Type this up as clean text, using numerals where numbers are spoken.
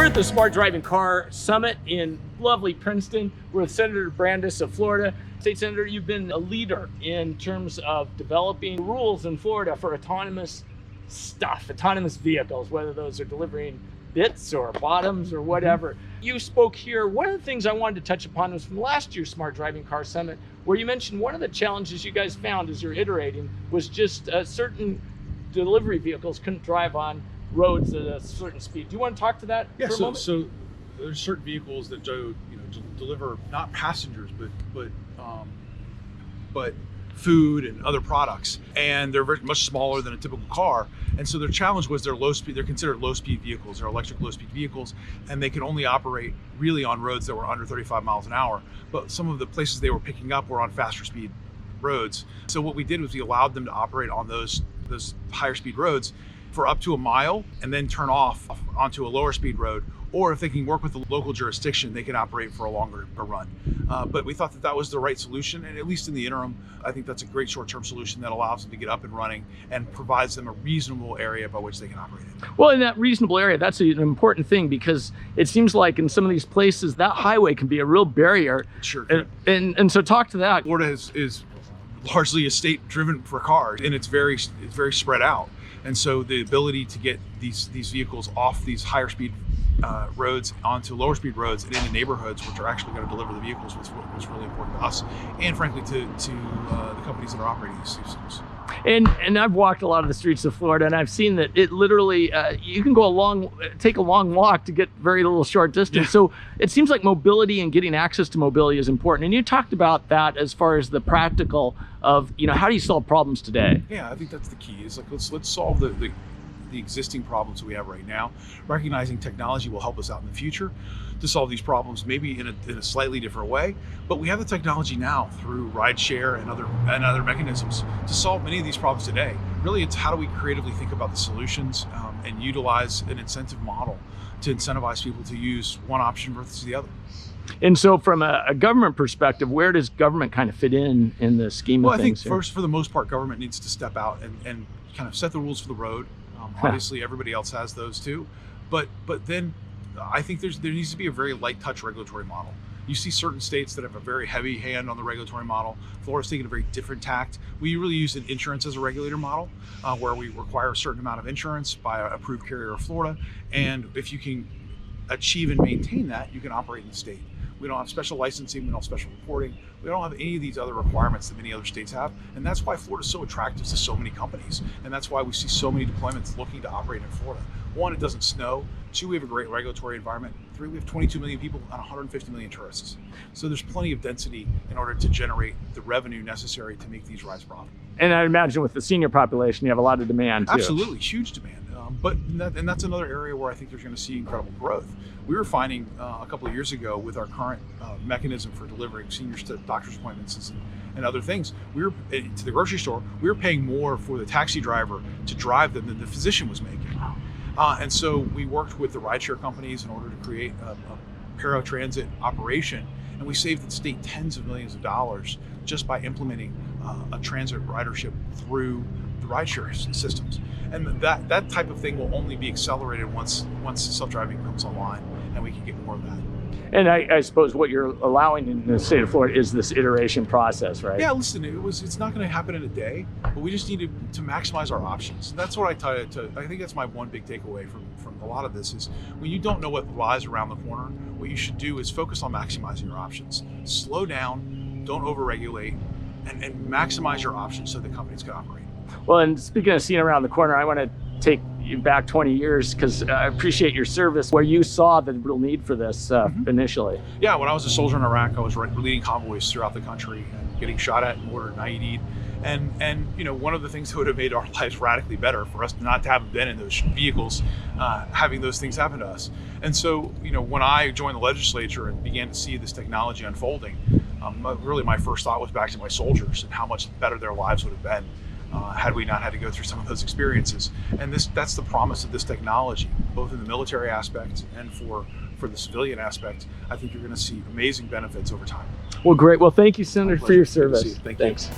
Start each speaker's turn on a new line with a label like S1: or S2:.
S1: at the Smart Driving Car Summit in lovely Princeton. We're with Senator Brandis of Florida. State Senator, you've been a leader in terms of developing rules in Florida for autonomous stuff, autonomous vehicles, whether those are delivering bits or bottoms or whatever. You spoke here. One of the things I wanted to touch upon was from last year's Smart Driving Car Summit, where you mentioned one of the challenges you guys found as you're iterating was just certain delivery vehicles couldn't drive on roads at a certain speed. Do you want to talk to that for a moment?
S2: So there's certain vehicles that deliver not passengers but food and other products, and they're much smaller than a typical car. And so their challenge was they're low speed. They're considered low speed vehicles. They're electric low speed vehicles, and they can only operate really on roads that were under 35 miles an hour. But some of the places they were picking up were on faster speed roads. So what we did was we allowed them to operate on those higher speed roads for up to a mile and then turn off onto a lower speed road. Or if they can work with the local jurisdiction, they can operate for a longer run. But we thought that was the right solution, and at least in the interim, I think that's a great short-term solution that allows them to get up and running and provides them a reasonable area by which they can operate in.
S1: Well, in that reasonable area, that's an important thing, because it seems like in some of these places, that highway can be a real barrier.
S2: Sure.
S1: And so talk to that.
S2: Florida is largely a state driven for cars, and it's very spread out. And so the ability to get these vehicles off these higher speed roads onto lower speed roads and into neighborhoods which are actually going to deliver the vehicles was really important to us, and frankly to the companies that are operating these systems.
S1: And I've walked a lot of the streets of Florida, and I've seen that it literally you can take a long walk to get very little short distance. Yeah. So it seems like mobility and getting access to mobility is important. And you talked about that as far as the practical of, how do you solve problems today?
S2: Yeah, I think that's the key. Is like let's solve the existing problems that we have right now, recognizing technology will help us out in the future to solve these problems, maybe in a slightly different way. But we have the technology now through rideshare and other mechanisms to solve many of these problems today. Really, it's how do we creatively think about the solutions and utilize an incentive model to incentivize people to use one option versus the other.
S1: And so from a government perspective, where does government kind of fit in the scheme of things?
S2: Well, I think
S1: here?
S2: First, for the most part, government needs to step out and kind of set the rules for the road. Obviously, everybody else has those too, but then I think there needs to be a very light touch regulatory model. You see certain states that have a very heavy hand on the regulatory model. Florida's taking a very different tact. We really use an insurance as a regulator model, where we require a certain amount of insurance by an approved carrier of Florida, and if you can achieve and maintain that, you can operate in the state. We don't have special licensing, we don't have special reporting, we don't have any of these other requirements that many other states have, and that's why Florida's so attractive to so many companies, and that's why we see so many deployments looking to operate in Florida. One, it doesn't snow. Two, we have a great regulatory environment. Three, we have 22 million people and 150 million tourists. So there's plenty of density in order to generate the revenue necessary to make these rides profitable.
S1: And I imagine with the senior population, you have a lot of demand too.
S2: Absolutely, huge demand. And that's another area where I think there's going to see incredible growth. We were finding a couple of years ago with our current mechanism for delivering seniors to doctor's appointments and other things, we were to the grocery store, we were paying more for the taxi driver to drive them than the physician was making. And so we worked with the rideshare companies in order to create a paratransit operation, and we saved the state tens of millions of dollars just by implementing a transit ridership through the rideshare systems. And that type of thing will only be accelerated once self-driving comes online, and we can get more of that.
S1: And I suppose what you're allowing in the state of Florida is this iteration process, right?
S2: Yeah, listen, it's not going to happen in a day, but we just need to maximize our options. And that's what I think that's my one big takeaway from a lot of this is when you don't know what lies around the corner, what you should do is focus on maximizing your options. Slow down, don't overregulate, and maximize your options so the companies can operate.
S1: Well, and speaking of seeing around the corner, I want to take you back 20 years because I appreciate your service where you saw the real need for this initially.
S2: Yeah, when I was a soldier in Iraq, I was leading convoys throughout the country and getting shot at and ordered and IED'd. And one of the things that would have made our lives radically better for us not to have been in those vehicles, having those things happen to us. And so, when I joined the legislature and began to see this technology unfolding, really my first thought was back to my soldiers and how much better their lives would have been had we not had to go through some of those experiences. And that's the promise of this technology, both in the military aspect and for the civilian aspect. I think you're going to see amazing benefits over time.
S1: Well, great. Well, thank you, Senator, for your service.
S2: Thanks.